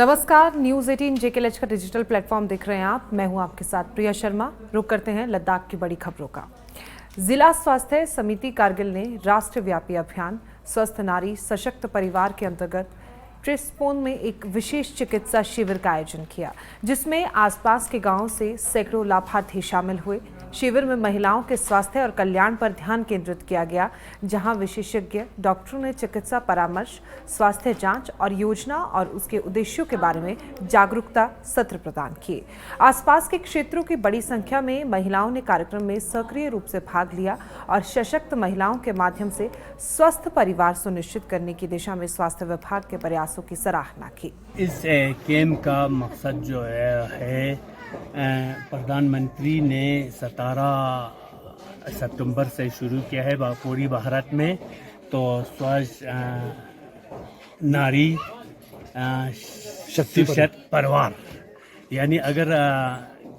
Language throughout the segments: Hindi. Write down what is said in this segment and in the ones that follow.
नमस्कार, न्यूज़ 18 जेकेएलएच का डिजिटल प्लेटफॉर्म देख रहे हैं आप। मैं हूं आपके साथ प्रिया शर्मा। रुक करते हैं लद्दाख की बड़ी खबरों का। जिला स्वास्थ्य समिति कारगिल ने राष्ट्रव्यापी अभियान स्वस्थ नारी सशक्त परिवार के अंतर्गत ट्रिस्पोन में एक विशेष चिकित्सा शिविर का आयोजन किया, जिसमें आसपास के गांवों से सैकड़ों लाभार्थी शामिल हुए। शिविर में महिलाओं के स्वास्थ्य और कल्याण पर ध्यान केंद्रित किया गया, जहां विशेषज्ञ डॉक्टरों ने चिकित्सा परामर्श, स्वास्थ्य जांच और योजना और उसके उद्देश्यों के बारे में जागरूकता सत्र प्रदान किए। आसपास के क्षेत्रों की बड़ी संख्या में महिलाओं ने कार्यक्रम में सक्रिय रूप से भाग लिया और सशक्त महिलाओं के माध्यम से स्वस्थ परिवार सुनिश्चित करने की दिशा में स्वास्थ्य विभाग के प्रयासों की सराहना की। इस कैंप का मकसद जो है प्रधानमंत्री ने 17 सितंबर से शुरू किया है पूरी भारत में। तो स्वस्थ नारी शक्ति परिवार, यानी अगर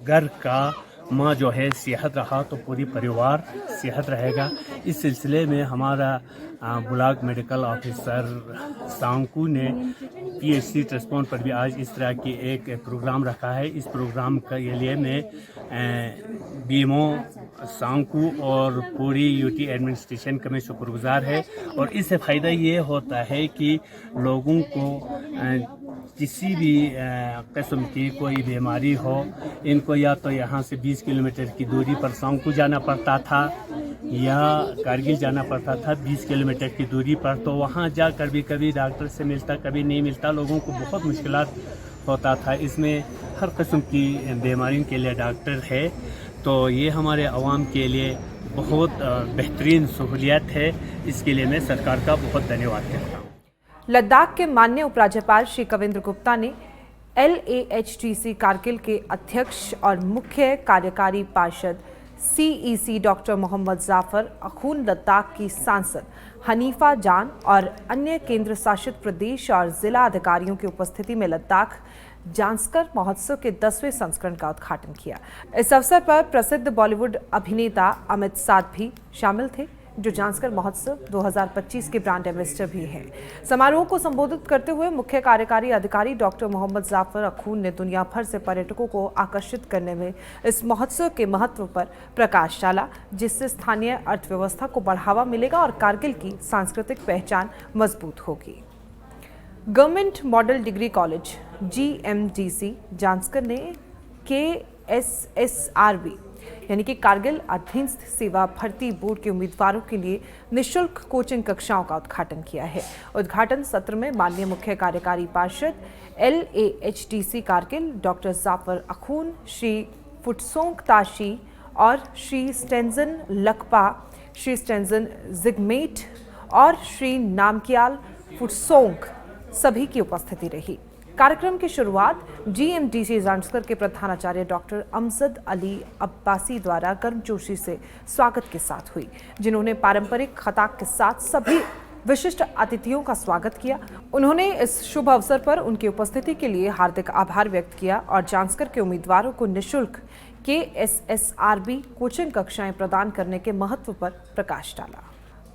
घर का माँ जो है सेहत रहा तो पूरी परिवार सेहत रहेगा। इस सिलसिले में हमारा ब्लॉक मेडिकल ऑफिसर सांकू ने पीएचसी ट्रिस्पोन पर भी आज इस तरह की एक प्रोग्राम रखा है। इस प्रोग्राम के लिए मैं बीएमओ सांकू और पूरी यूटी एडमिनिस्ट्रेशन का मैं शुक्रगुजार है। और इससे फ़ायदा ये होता है कि लोगों को किसी भी किस्म की कोई बीमारी हो, इनको या तो यहाँ से 20 किलोमीटर की दूरी पर सांकू जाना पड़ता था या कारगिल जाना पड़ता था 20 किलोमीटर की दूरी पर। तो वहाँ जाकर भी कभी डॉक्टर से मिलता, कभी नहीं मिलता, लोगों को बहुत मुश्किलात होता था। इसमें हर किस्म की बीमारियों के लिए डॉक्टर है। तो ये हमारे आवाम के लिए बहुत बेहतरीन सहूलियत है। इसके लिए मैं सरकार का बहुत धन्यवाद करता हूँ। लद्दाख के माननीय उपराज्यपाल श्री कविंद्र गुप्ता ने LAHTC कारगिल के अध्यक्ष और मुख्य कार्यकारी पार्षद CEC डॉक्टर मोहम्मद जाफर अखून, लद्दाख की सांसद हनीफा जान और अन्य केंद्र शासित प्रदेश और जिला अधिकारियों की उपस्थिति में लद्दाख जांस्कर महोत्सव के 10वें संस्करण का उद्घाटन किया। इस अवसर पर प्रसिद्ध बॉलीवुड अभिनेता अमित साध भी शामिल थे, जो जांस्कर महोत्सव 2025 के ब्रांड एम्बेसडर भी हैं। समारोह को संबोधित करते हुए मुख्य कार्यकारी अधिकारी डॉक्टर मोहम्मद जाफर अखून ने दुनिया भर से पर्यटकों को आकर्षित करने में इस महोत्सव के महत्व पर प्रकाश डाला, जिससे स्थानीय अर्थव्यवस्था को बढ़ावा मिलेगा और कारगिल की सांस्कृतिक पहचान मजबूत होगी। Government model degree college GMDC Zanskar ने KSSRB यानी कि कारगिल अधीनस्थ सेवा भर्ती बोर्ड के उम्मीदवारों के लिए निःशुल्क कोचिंग कक्षाओं का उद्घाटन किया है। उद्घाटन सत्र में माननीय मुख्य कार्यकारी पार्षद LAHTC कारगिल डॉक्टर जाफर अखून, श्री फुटसोंग ताशी और श्री स्टेंजन लकपा, श्री स्टेंजन जिगमेट और श्री नामक्याल फुटसोंग सभी की उपस्थिति रही। कार्यक्रम की शुरुआत GMDC जांस्कर के प्रधानाचार्य डॉक्टर अमजद अली अब्बासी द्वारा गर्मजोशी से स्वागत के साथ हुई, जिन्होंने पारंपरिक खताक के साथ सभी विशिष्ट अतिथियों का स्वागत किया। उन्होंने इस शुभ अवसर पर उनकी उपस्थिति के लिए हार्दिक आभार व्यक्त किया और जांस्कर के उम्मीदवारों को निःशुल्क KSSRB कोचिंग कक्षाएं प्रदान करने के महत्व पर प्रकाश डाला।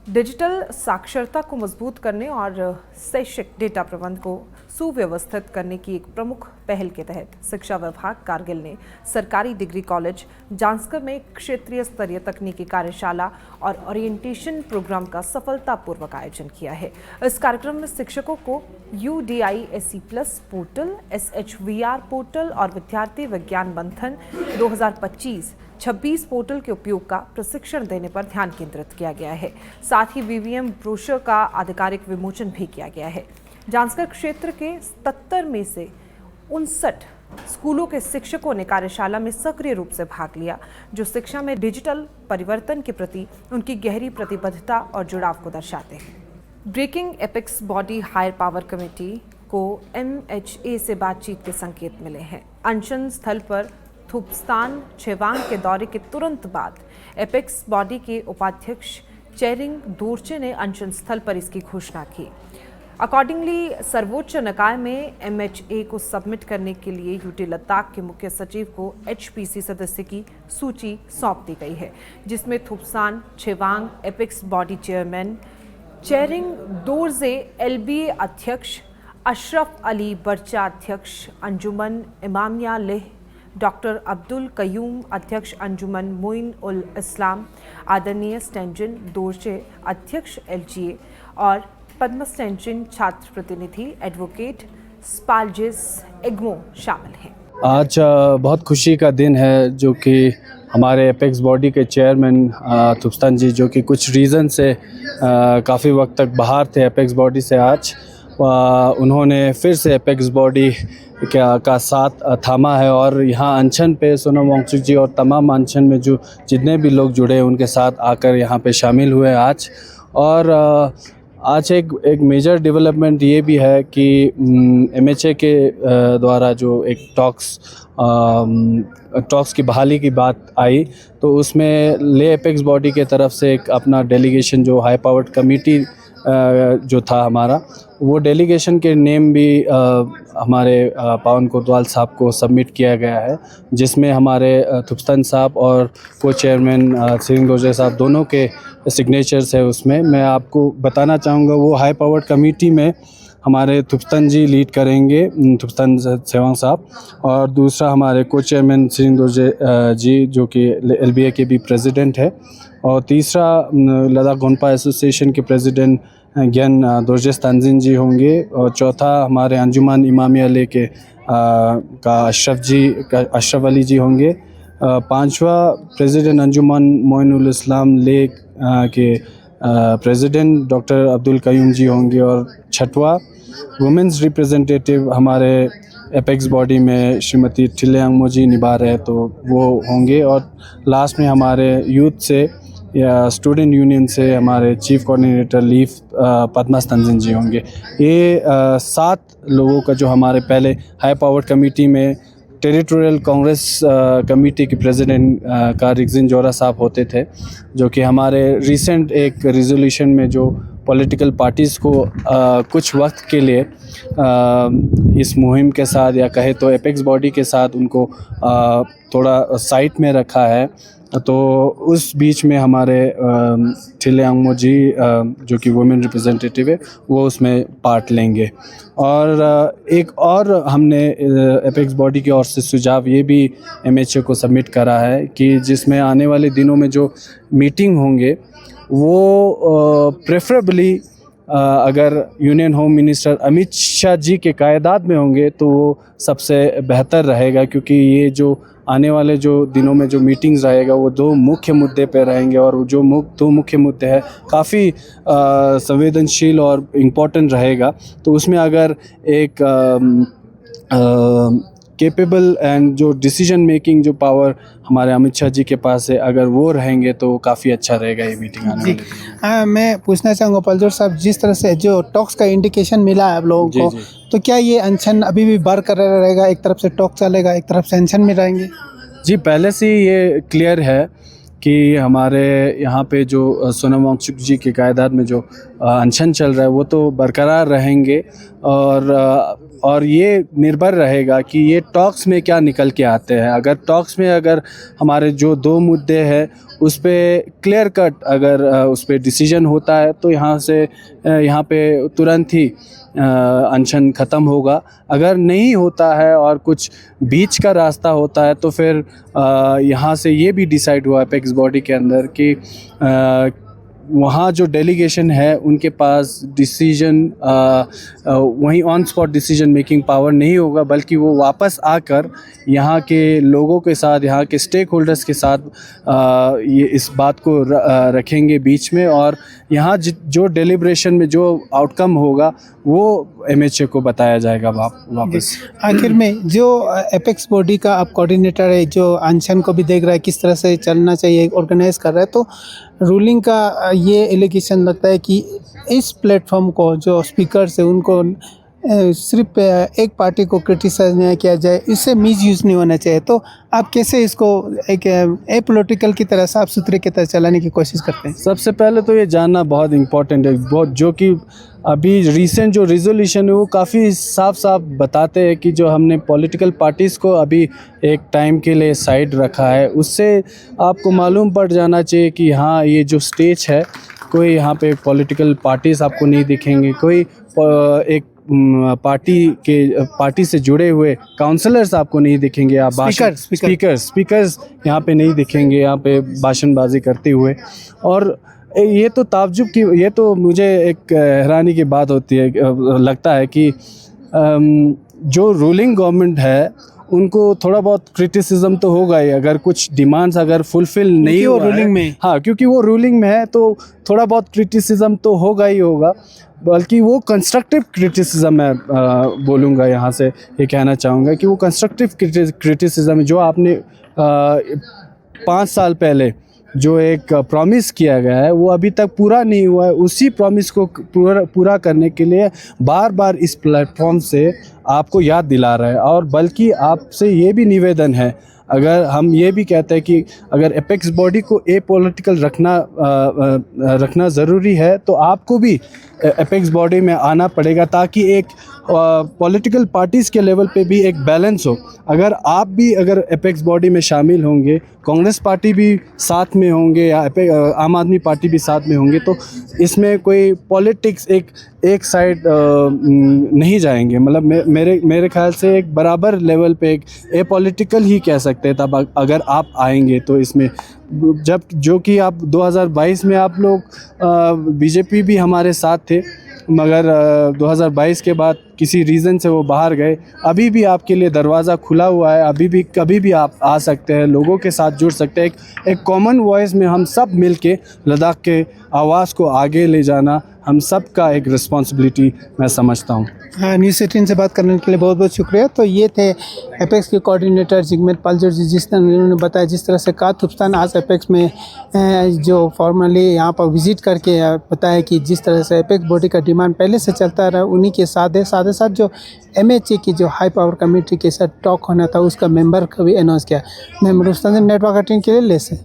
डिजिटल साक्षरता को मजबूत करने और शैक्षिक डेटा प्रबंध को सुव्यवस्थित करने की एक प्रमुख पहल के तहत शिक्षा विभाग कारगिल ने सरकारी डिग्री कॉलेज जांस्कर में क्षेत्रीय स्तरीय तकनीकी कार्यशाला और ओरिएंटेशन प्रोग्राम का सफलतापूर्वक आयोजन किया है। इस कार्यक्रम में शिक्षकों को UDISE+ पोर्टल, SHVR पोर्टल और विद्यार्थी विज्ञान मंथन 2025-26 पोर्टल के उपयोग का प्रशिक्षण देने पर ध्यान केंद्रित किया गया है। साथ ही VVM ब्रोशर का आधिकारिक विमोचन भी किया गया है। जांस्कर क्षेत्र के 77 में से 59 स्कूलों के शिक्षकों ने कार्यशाला में सक्रिय रूप से भाग लिया, जो शिक्षा में डिजिटल परिवर्तन के प्रति उनकी गहरी प्रतिबद्धता और जुड़ाव को दर्शाते हैं। Breaking apex body higher power committee को MHA से बातचीत के संकेत मिले हैं। अनशन स्थल पर थुप्स्तान छेवांग के दौरे के तुरंत बाद एपेक्स बॉडी के उपाध्यक्ष चेरिंग दोर्चे ने अनशन स्थल पर इसकी घोषणा की। अकॉर्डिंगली सर्वोच्च निकाय में MHA को सबमिट करने के लिए यूटी लद्दाख के मुख्य सचिव को HPC सदस्य की सूची सौंप दी गई है, जिसमें Thupstan Chhewang apex body chairman, Chering Dorje LBA अध्यक्ष, अशरफ अली बर्चा अध्यक्ष अंजुमन इमामिया लेह, डॉक्टर अब्दुल कयूम अध्यक्ष अंजुमन मोइन उल इस्लाम, आदरणीय स्टेंजन दोरजे अध्यक्ष LGA और पद्म स्टेंजन छात्र प्रतिनिधि एडवोकेट स्पाल्जिस एग्मो शामिल हैं। आज बहुत खुशी का दिन है जो कि हमारे एपेक्स बॉडी के चेयरमैन थुप्स्तान जी, जो कि कुछ रीज़न से काफ़ी वक्त तक बाहर थे एपेक्स बॉडी से, आज उन्होंने फिर से एपेक्स बॉडी का साथ थामा है और यहाँ अनशन पे सोनम वांगचुक जी और तमाम अनशन में जो जितने भी लोग जुड़े हैं उनके साथ आकर यहाँ पे शामिल हुए आज। और आज एक मेजर डेवलपमेंट ये भी है कि MHA के द्वारा जो एक टॉक्स की बहाली की बात आई, तो उसमें ले एपेक्स बॉडी के तरफ से एक अपना डेलीगेशन जो हाई पावर्ड कमेटी जो था हमारा, वो डेलीगेशन के नेम भी हमारे पावन कोतवाल साहब को सबमिट किया गया है, जिसमें हमारे थुप्स्तान साहब और को चेयरमैन सिरिंग दोरजे साहब दोनों के सिग्नेचर्स है। उसमें मैं आपको बताना चाहूँगा वो हाई पावर्ड कमेटी में हमारे थुप्स्तान जी लीड करेंगे, थुप्स्तान सेवांग साहब, और दूसरा हमारे को चेयरमैन सिरिंग दोरजे जी जो कि LBA के भी प्रेसिडेंट है, और तीसरा लद्दाख गोनपा एसोसिएशन के प्रेसिडेंट ज्ञान दोरजेस तानजीन जी होंगे, और चौथा हमारे अंजुमन इमामिया ले के का अशरफ अली जी होंगे, पांचवा प्रेसिडेंट अंजुमन मोइन उल इस्लाम ले के प्रेसिडेंट डॉक्टर अब्दुल कयूम जी होंगे, और छठवा वुमेंस रिप्रेजेंटेटिव हमारे एपेक्स बॉडी में श्रीमती ठिले अंगमो जी निभा रहे, तो वो होंगे, और लास्ट में हमारे यूथ से या स्टूडेंट यूनियन से हमारे चीफ कोऑर्डिनेटर लीव पद्मा तंजीन जी होंगे। ये 7 लोगों का जो हमारे पहले हाई पावर्ड कमेटी में टेरिटोरियल कांग्रेस कमेटी के प्रेसिडेंट का रिगजिन जोरा साहब होते थे, जो कि हमारे रिसेंट एक रिजोल्यूशन में जो पॉलिटिकल पार्टीज़ को कुछ वक्त के लिए इस मुहिम के साथ या कहे तो एपेक्स बॉडी के साथ उनको थोड़ा साइड में रखा है, तो उस बीच में हमारे ठिले अंगमो जी जो कि वुमेन रिप्रेजेंटेटिव है वो उसमें पार्ट लेंगे। और एक और हमने एपेक्स बॉडी की ओर से सुझाव ये भी MHA को सबमिट करा है कि जिसमें आने वाले दिनों में जो मीटिंग होंगे वो प्रेफरेबली अगर union home minister Amit Shah ji के क़यादात में होंगे तो वो सबसे बेहतर रहेगा, क्योंकि ये जो आने वाले जो दिनों में जो मीटिंग्स रहेगा वो 2 मुख्य मुद्दे पे रहेंगे, और जो 2 मुख्य मुद्दे हैं काफ़ी संवेदनशील और इम्पोर्टेंट रहेगा। तो उसमें अगर एक कैपेबल एंड जो डिसीजन मेकिंग जो पावर हमारे अमित शाह जी के पास है, अगर वो रहेंगे तो काफ़ी अच्छा रहेगा ये मीटिंग आने वाली। मैं पूछना चाहूँगा पलजोर साहब, जिस तरह से जो टॉक्स का इंडिकेशन मिला है आप लोगों को, तो क्या ये अनशन अभी भी बरकरार रहेगा? एक तरफ से टॉक चलेगा, एक तरफ से अनशन में रहेंगे? जी, पहले से ये क्लियर है कि हमारे यहाँ पे जो सोनम वांगचुक जी के क़यादात में जो अनशन चल रहा है वो तो बरकरार रहेंगे, और ये निर्भर रहेगा कि ये टॉक्स में क्या निकल के आते हैं। अगर टॉक्स में अगर हमारे जो 2 मुद्दे हैं उस पे क्लियर कट अगर उस पे डिसीजन होता है तो यहाँ पे तुरंत ही अनशन ख़त्म होगा। अगर नहीं होता है और कुछ बीच का रास्ता होता है तो फिर यहाँ से ये भी डिसाइड हुआ एपेक्स बॉडी के अंदर कि वहाँ जो डेलीगेशन है उनके पास डिसीजन वहीं on spot decision making power नहीं होगा, बल्कि वो वापस आकर यहाँ के लोगों के साथ, यहाँ के स्टेक होल्डर्स के साथ ये इस बात को रखेंगे बीच में, और यहाँ जो डेलिब्रेशन में जो आउटकम होगा वो MHA को बताया जाएगा वापस। आखिर में जो एपेक्स बॉडी का आप कोऑर्डिनेटर है, जो अनशन को भी देख रहा है किस तरह से चलना चाहिए, ऑर्गेनाइज कर रहा है, तो रूलिंग का ये एलिगेशन लगता है कि इस प्लेटफॉर्म को जो स्पीकर्स है उनको सिर्फ एक पार्टी को क्रिटिसाइज नहीं किया जाए, इससे मिसयूज़ नहीं होना चाहिए। तो आप कैसे इसको एक एपॉलिटिकल की तरह, साफ सुथरे की तरह चलाने की कोशिश करते हैं? सबसे पहले तो ये जानना बहुत इम्पोर्टेंट है, बहुत जो कि अभी रिसेंट जो रिजोल्यूशन है वो काफ़ी साफ बताते हैं कि जो हमने पॉलिटिकल पार्टीज़ को अभी एक टाइम के लिए साइड रखा है, उससे आपको मालूम पड़ जाना चाहिए कि हाँ ये जो स्टेज है कोई यहाँ पे पॉलिटिकल पार्टीज़ आपको नहीं दिखेंगे, कोई एक पार्टी से जुड़े हुए काउंसलर्स आपको नहीं दिखेंगे, आप स्पीकर्स यहाँ पे नहीं दिखेंगे, यहाँ पे भाषणबाजी करते हुए। और ये तो ताज्जुब की, ये तो मुझे एक हैरानी की बात होती है, लगता है कि जो रूलिंग गवर्नमेंट है उनको थोड़ा बहुत क्रिटिसिज्म तो होगा ही, अगर कुछ डिमांड्स अगर फुलफिल नहीं वो हुआ रूलिंग है, में, हाँ क्योंकि वो रूलिंग में है तो थोड़ा बहुत क्रिटिसिज्म तो होगा ही होगा, बल्कि वो कंस्ट्रक्टिव क्रिटिसिज्म मैं बोलूँगा, यहाँ से ये कहना चाहूँगा कि वो कंस्ट्रक्टिव क्रिटिसिज्म जो आपने 5 साल पहले जो एक प्रॉमिस किया गया है वो अभी तक पूरा नहीं हुआ है, उसी प्रॉमिस को पूरा करने के लिए बार बार इस प्लेटफॉर्म से आपको याद दिला रहा है। और बल्कि आपसे ये भी निवेदन है, अगर हम ये भी कहते हैं कि अगर एपेक्स बॉडी को एपॉलिटिकल रखना ज़रूरी है तो आपको भी एपेक्स बॉडी में आना पड़ेगा, ताकि एक पॉलिटिकल पार्टीज़ के लेवल पे भी एक बैलेंस हो। अगर आप भी अगर एपेक्स बॉडी में शामिल होंगे, कांग्रेस पार्टी भी साथ में होंगे या आम आदमी पार्टी भी साथ में होंगे, तो इसमें कोई पॉलिटिक्स एक साइड नहीं जाएंगे। मतलब मेरे ख्याल से एक बराबर लेवल पे एक एपॉलिटिकल ही कह सकते हैं तब अगर आप आएंगे तो इसमें, जब जो कि आप 2022 में आप लोग बीजेपी भी हमारे साथ थे, मगर 2022 के बाद किसी रीज़न से वो बाहर गए। अभी भी आपके लिए दरवाज़ा खुला हुआ है, अभी भी कभी भी आप आ सकते हैं, लोगों के साथ जुड़ सकते हैं। एक कॉमन वॉइस में हम सब मिल के लद्दाख के आवाज़ को आगे ले जाना हम सब का एक रिस्पॉन्सिबिलिटी मैं समझता हूँ। हाँ, न्यूज़ 18 से बात करने के लिए बहुत बहुत शुक्रिया। तो ये थे एपेक्स के कोऑर्डिनेटर जिगमेत पालजोर जी, जिस तरह उन्होंने बताया जिस तरह से काथुप्स्तान आज एपेक्स में जो फॉर्मली यहाँ पर विज़िट करके बताया कि जिस तरह से एपेक्स बॉडी का डिमांड पहले से चलता रहा, उन्हीं के साथ साथ जो MHA की जो हाई पावर कमेटी के साथ टॉक होना था उसका मेंबर का भी अनाउंस किया। मैं रुस्तम नेटवर्क 18 के लिए ले से।